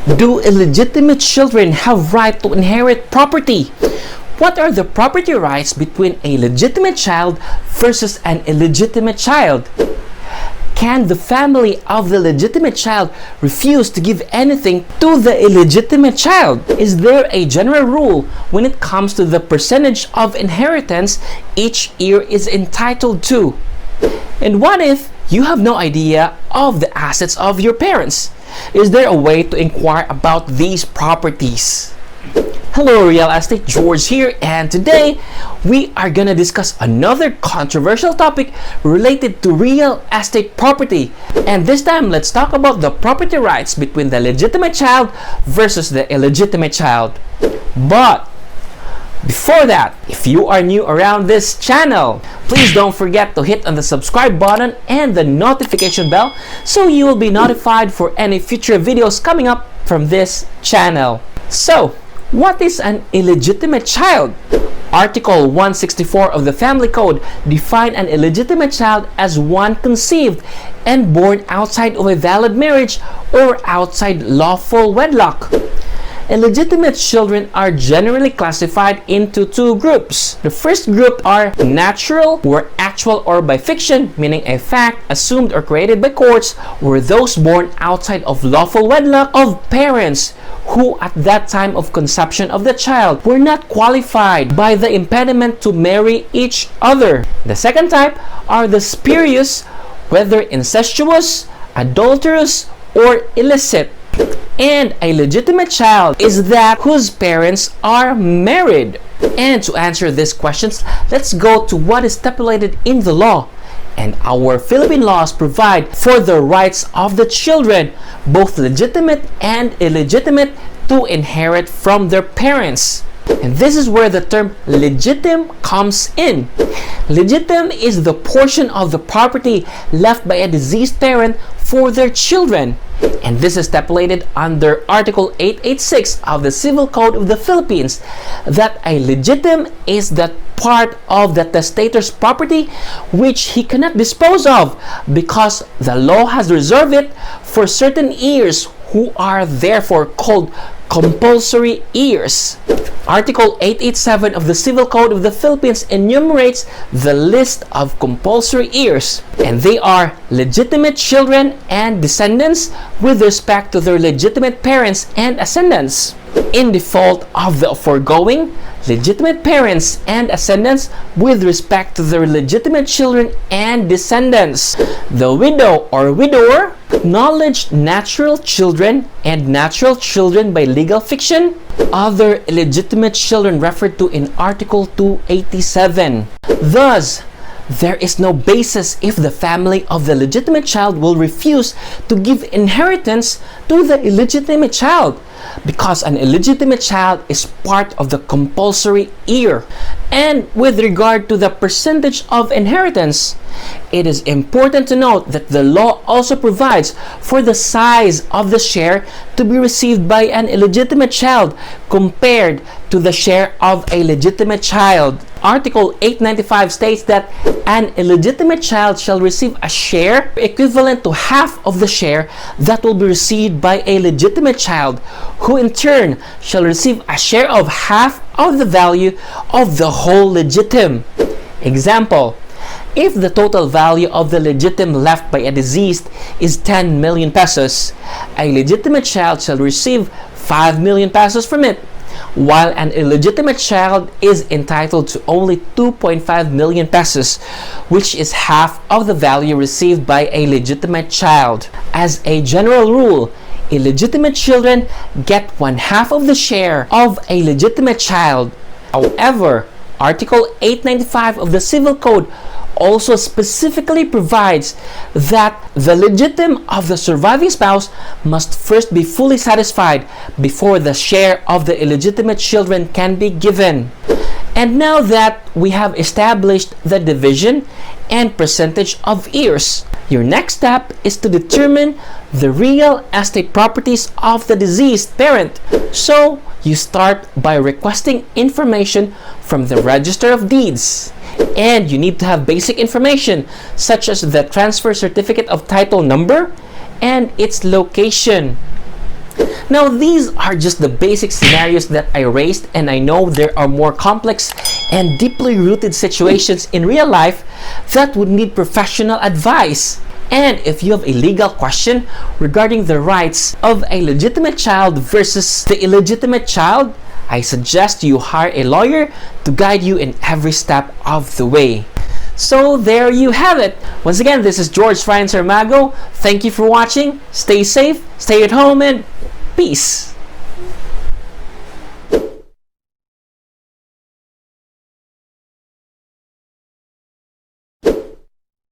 Do illegitimate children have right to inherit property? What are the property rights between a legitimate child versus an illegitimate child? Can the family of the legitimate child refuse to give anything to the illegitimate child? Is there a general rule when it comes to the percentage of inheritance each heir is entitled to? And what if you have no idea of the assets of your parents? Is there a way to inquire about these properties? Hello, Real Estate George here, and today we are gonna discuss another controversial topic related to real estate property. And this time, let's talk about the property rights between the legitimate child versus the illegitimate child. But before that, if you are new around this channel, please don't forget to hit on the subscribe button and the notification bell so you will be notified for any future videos coming up from this channel. So, what is an illegitimate child? Article 164 of the Family Code defines an illegitimate child as one conceived and born outside of a valid marriage or outside lawful wedlock. Illegitimate children are generally classified into two groups. The first group are natural, were actual or by fiction, meaning a fact assumed or created by courts, were those born outside of lawful wedlock of parents who at that time of conception of the child were not qualified by the impediment to marry each other. The second type are the spurious, whether incestuous, adulterous, or illicit. And a legitimate child is that whose parents are married. And to answer these questions, let's go to what is stipulated in the law. And our Philippine laws provide for the rights of the children, both legitimate and illegitimate, to inherit from their parents. And this is where the term legitim comes in. Legitim is the portion of the property left by a deceased parent for their children. And this is stipulated under Article 886 of the Civil Code of the Philippines, that a legitim is that part of the testator's property which he cannot dispose of, because the law has reserved it for certain heirs who are therefore called compulsory heirs. Article 887 of the Civil Code of the Philippines enumerates the list of compulsory heirs, and they are legitimate children and descendants with respect to their legitimate parents and ascendants. In default of the foregoing, legitimate parents and ascendants with respect to their legitimate children and descendants. The widow or widower, acknowledged natural children and natural children by legal fiction, other illegitimate children referred to in Article 287. Thus, there is no basis if the family of the legitimate child will refuse to give inheritance to the illegitimate child, because an illegitimate child is part of the compulsory heir. And with regard to the percentage of inheritance, it is important to note that the law also provides for the size of the share to be received by an illegitimate child compared to the share of a legitimate child. Article 895 states that an illegitimate child shall receive a share equivalent to half of the share that will be received by a legitimate child, who in turn shall receive a share of half of the value of the whole legitim. Example: if the total value of the legitim left by a deceased is 10 million pesos, a legitimate child shall receive 5 million pesos from it, while an illegitimate child is entitled to only 2.5 million pesos, which is half of the value received by a legitimate child. As a general rule, illegitimate children get 1/2 of the share of a legitimate child. However, Article 895 of the Civil Code also specifically provides that the legitim of the surviving spouse must first be fully satisfied before the share of the illegitimate children can be given. And now that we have established the division and percentage of heirs, your next step is to determine the real estate properties of the deceased parent. So you start by requesting information from the Register of Deeds. And you need to have basic information such as the transfer certificate of title number and its location. Now, these are just the basic scenarios that I raised, and I know there are more complex and deeply rooted situations in real life that would need professional advice. And if you have a legal question regarding the rights of a legitimate child versus the illegitimate child, I suggest you hire a lawyer to guide you in every step of the way. So there you have it. Once again, this is George Ryan Sarmago. Thank you for watching. Stay safe, stay at home, and peace.